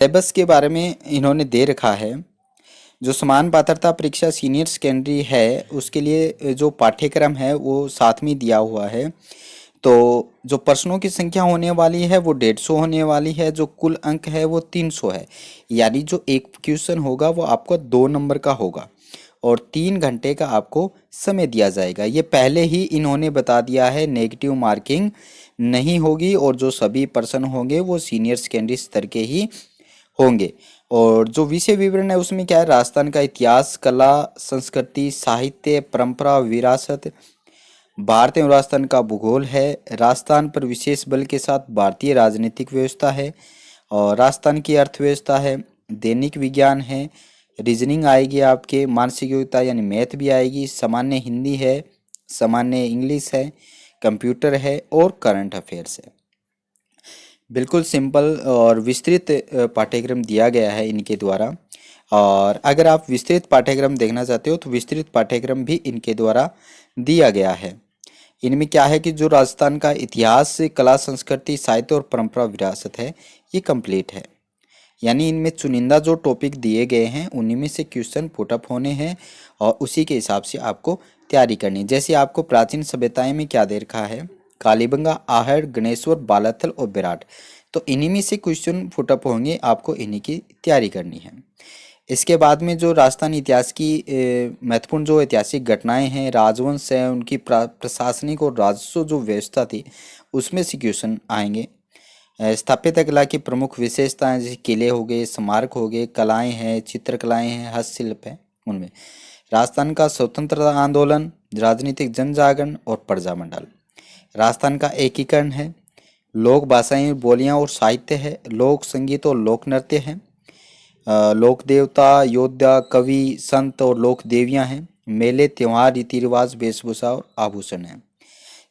Syllabus के बारे में इन्होंने दे रखा है। जो समान पात्रता परीक्षा सीनियर सेकेंडरी है उसके लिए जो पाठ्यक्रम है वो साथ में दिया हुआ है। तो जो प्रश्नों की संख्या होने वाली है वो 150 होने वाली है। जो कुल अंक है वो 300 है। यानी जो एक क्वेश्चन होगा वो आपको 2 नंबर का होगा और 3 घंटे का आपको समय दिया जाएगा। ये पहले ही इन्होंने बता दिया है, नेगेटिव मार्किंग नहीं होगी और जो सभी प्रश्न होंगे वो सीनियर सेकेंडरी स्तर के ही होंगे। और जो विषय विवरण है उसमें क्या है, राजस्थान का इतिहास, कला, संस्कृति, साहित्य, परंपरा, विरासत, भारत एवं राजस्थान का भूगोल है, राजस्थान पर विशेष बल के साथ भारतीय राजनीतिक व्यवस्था है, और राजस्थान की अर्थव्यवस्था है, दैनिक विज्ञान है, रीजनिंग आएगी आपके, मानसिक योग्यता यानी मैथ भी आएगी, सामान्य हिंदी है, सामान्य इंग्लिश है, कंप्यूटर है और करंट अफेयर्स है। बिल्कुल सिंपल और विस्तृत पाठ्यक्रम दिया गया है इनके द्वारा। और अगर आप विस्तृत पाठ्यक्रम देखना चाहते हो तो विस्तृत पाठ्यक्रम भी इनके द्वारा दिया गया है। इनमें क्या है कि जो राजस्थान का इतिहास, कला, संस्कृति, साहित्य और परंपरा विरासत है ये कंप्लीट है। यानी इनमें चुनिंदा जो टॉपिक दिए गए हैं उन्हीं में से क्वेश्चन पुटअप होने हैं और उसी के हिसाब से आपको तैयारी करनी है। जैसे आपको प्राचीन सभ्यताएं में क्या दे रखा है, कालीबंगा, आहड़, गणेश्वर, बालाथल और विराट। तो इन्हीं में से क्वेश्चन पुटअप होंगे, आपको इन्हीं की तैयारी करनी है। इसके बाद में जो राजस्थान इतिहास की महत्वपूर्ण जो ऐतिहासिक घटनाएं हैं, राजवंश है, उनकी प्रशासनिक और राजस्व जो व्यवस्था थी उसमें से क्वेश्चन आएंगे। स्थापत्य कला की प्रमुख विशेषताएं जैसे किले हो गए, स्मारक हो गए, कलाएं हैं, चित्रकलाएं हैं, हस्तशिल्प है उनमें। राजस्थान का स्वतंत्रता आंदोलन, राजनीतिक जन जागरण और प्रजामंडल। राजस्थान का एकीकरण है, लोक भाषाएं, बोलियां और साहित्य है, लोक संगीत और लोक नृत्य है, लोक देवता, योद्धा, कवि, संत और लोक देवियां हैं, मेले, त्योहार, रीति रिवाज, वेशभूषा और आभूषण है।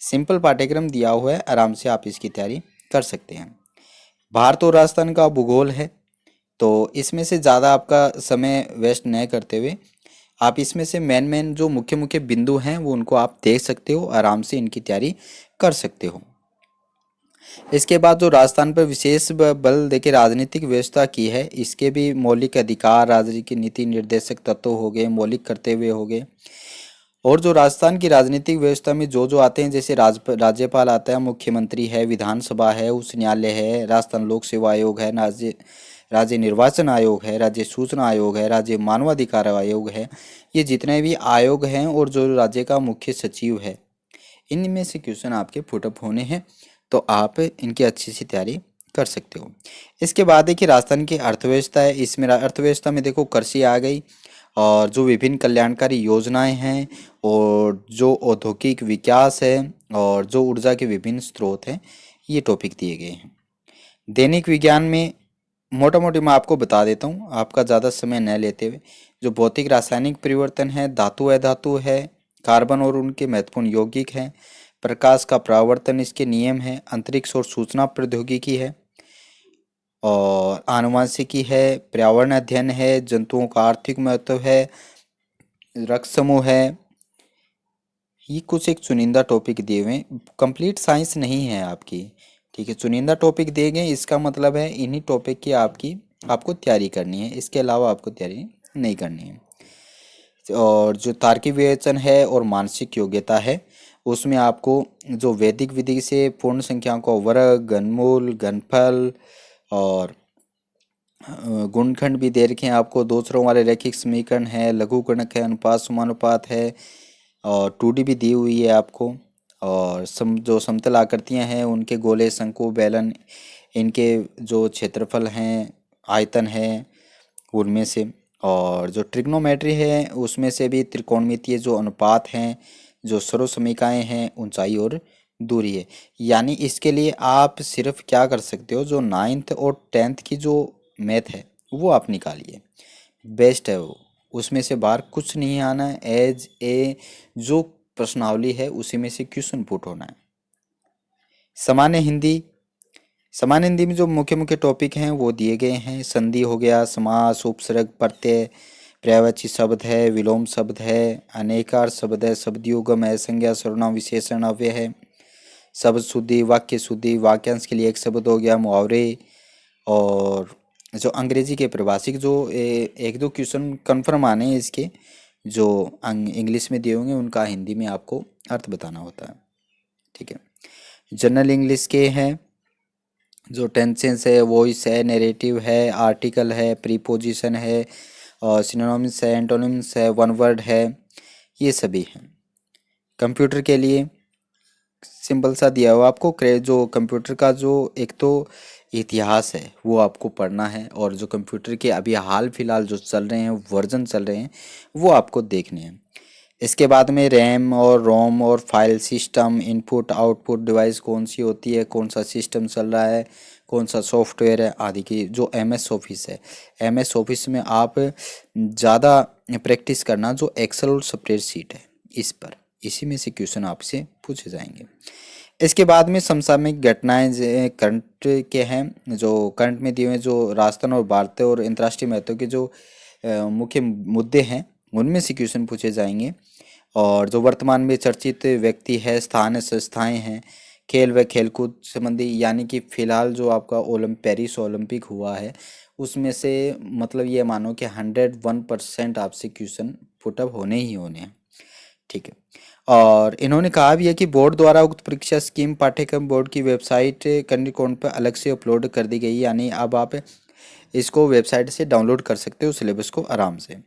सिंपल पाठ्यक्रम दिया हुआ है, आराम से आप इसकी तैयारी कर सकते हैं। भारत और राजस्थान का भूगोल है, तो इसमें से ज़्यादा आपका समय वेस्ट नहीं करते हुए आप इसमें से मेन मेन जो मुख्य मुख्य बिंदु हैं वो उनको आप देख सकते हो, आराम से इनकी तैयारी कर सकते हो। इसके बाद जो राजस्थान पर विशेष बल देके राजनीतिक व्यवस्था की है, इसके भी मौलिक अधिकार, राज्य की नीति निर्देशक तत्व हो गए, मौलिक कर्तव्य हो गए। और जो राजस्थान की राजनीतिक व्यवस्था में जो जो आते हैं, जैसे राज्यपाल आता है, मुख्यमंत्री है, विधानसभा है, उच्च न्यायालय है, राजस्थान लोक सेवा आयोग है, राज्य निर्वाचन आयोग है, राज्य सूचना आयोग है, राज्य मानवाधिकार आयोग है। ये जितने भी आयोग हैं और जो राज्य का मुख्य सचिव है, इनमें से क्वेश्चन आपके पुटअप होने हैं, तो आप इनकी अच्छी सी तैयारी कर सकते हो। इसके बाद देखिए राजस्थान की अर्थव्यवस्था है। इसमें अर्थव्यवस्था में देखो कृषि आ गई, और जो विभिन्न कल्याणकारी योजनाएं हैं, और जो औद्योगिक विकास है, और जो ऊर्जा के विभिन्न स्रोत हैं, ये टॉपिक दिए गए हैं। दैनिक विज्ञान में मोटा मोटी मैं आपको बता देता हूँ, आपका ज़्यादा समय न लेते हुए। जो भौतिक रासायनिक परिवर्तन है, धातु अधातु है, कार्बन और उनके महत्वपूर्ण यौगिक हैं, प्रकाश का परावर्तन इसके नियम है, अंतरिक्ष और सूचना प्रौद्योगिकी है, और आनुवंशिकी है, पर्यावरण अध्ययन है, जंतुओं का आर्थिक महत्व है, रक्त समूह है। ये कुछ एक चुनिंदा टॉपिक दिए हुए हैं, कंप्लीट साइंस नहीं है आपकी। ठीक है, चुनिंदा टॉपिक दिए गए, इसका मतलब है इन्हीं टॉपिक की आपको तैयारी करनी है, इसके अलावा आपको तैयारी नहीं करनी है। और जो तार्किक विवेचन है और मानसिक योग्यता है, उसमें आपको जो वैदिक विधि से पूर्ण संख्याओं का वर्ग, घनमूल, घनफल और गुणनखंड भी दे रखे हैं आपको, दो चरों वाले रैखिक समीकरण है, लघुगणक है, अनुपात समानुपात है, और 2D भी दी हुई है आपको। और जो समतल आकृतियां हैं उनके गोले, शंकु, बेलन, इनके जो क्षेत्रफल हैं, आयतन है उनमें से। और जो ट्रिग्नोमेट्री है उसमें से भी त्रिकोणमितीय जो अनुपात हैं, जो सर्वसमीकाएँ हैं, ऊंचाई और दूरी है। यानी इसके लिए आप सिर्फ क्या कर सकते हो, जो 9th और 10th की जो मैथ है वो आप निकालिए, बेस्ट है वो। उसमें से बाहर कुछ नहीं आना है, एज ए जो प्रश्नावली है उसी में से क्वेश्चन पुट होना है। सामान्य हिंदी, सामान्य हिंदी में जो मुख्य मुख्य टॉपिक हैं वो दिए गए हैं। संधि हो गया, समास, उपसर्ग, प्रत्यय, पर्यायवाची शब्द है, विलोम शब्द है, अनेकार शब्द है, शब्दयुगम है, संज्ञा, सर्वनाम, विशेषण, अव्यय है, शब्द शुद्धि, वाक्य शुद्धि, वाक्यांश के लिए एक शब्द हो गया, मुहावरे, और जो अंग्रेजी के प्रभाषिक जो एक दो क्वेश्चन कंफर्म आने हैं इसके, जो इंग्लिश में दिए होंगे उनका हिंदी में आपको अर्थ बताना होता है। ठीक है। जनरल इंग्लिश के हैं, जो टेंसेंस है, वॉइस है, नैरेटिव है, आर्टिकल है, प्रीपोजिशन है, और सिनोनिम्स है, एंटोनिम्स है, वन वर्ड है, ये सभी हैं। कंप्यूटर के लिए सिंपल सा दिया हुआ आपको, जो कंप्यूटर का जो एक तो इतिहास है वो आपको पढ़ना है, और जो कंप्यूटर के अभी हाल फिलहाल जो चल रहे हैं वर्जन चल रहे हैं वो आपको देखने हैं। इसके बाद में रैम और रोम और file system, input output device कौन सी होती है, कौन सा सिस्टम चल रहा है, कौन सा सॉफ्टवेयर है आदि की। जो एमएस ऑफिस है, एमएस ऑफिस में आप ज़्यादा प्रैक्टिस करना जो एक्सेल और स्प्रेडशीट है इस पर, इसी में से क्वेश्चन आपसे पूछे जाएंगे। इसके बाद में समसामयिक घटनाएं करंट के हैं, जो करंट में दिए हुए जो राजस्थान और भारतीय और अंतर्राष्ट्रीय महत्व के जो मुख्य मुद्दे हैं उनमें से क्वेश्चन पूछे जाएंगे। और जो वर्तमान में चर्चित व्यक्ति है, स्थान है, संस्थाएं हैं, खेल व खेलकूद संबंधी, यानी कि फिलहाल जो आपका पेरिस ओलंपिक हुआ है उसमें से मतलब ये मानो कि 101% आपसे क्वेश्चन पुटअप होने ही होने हैं। ठीक है। और इन्होंने कहा भी है कि बोर्ड द्वारा उक्त परीक्षा स्कीम पाठ्यक्रम बोर्ड की वेबसाइट कंडीकोड पर अलग से अपलोड कर दी गई, यानी अब आप इसको वेबसाइट से डाउनलोड कर सकते हो सिलेबस को आराम से।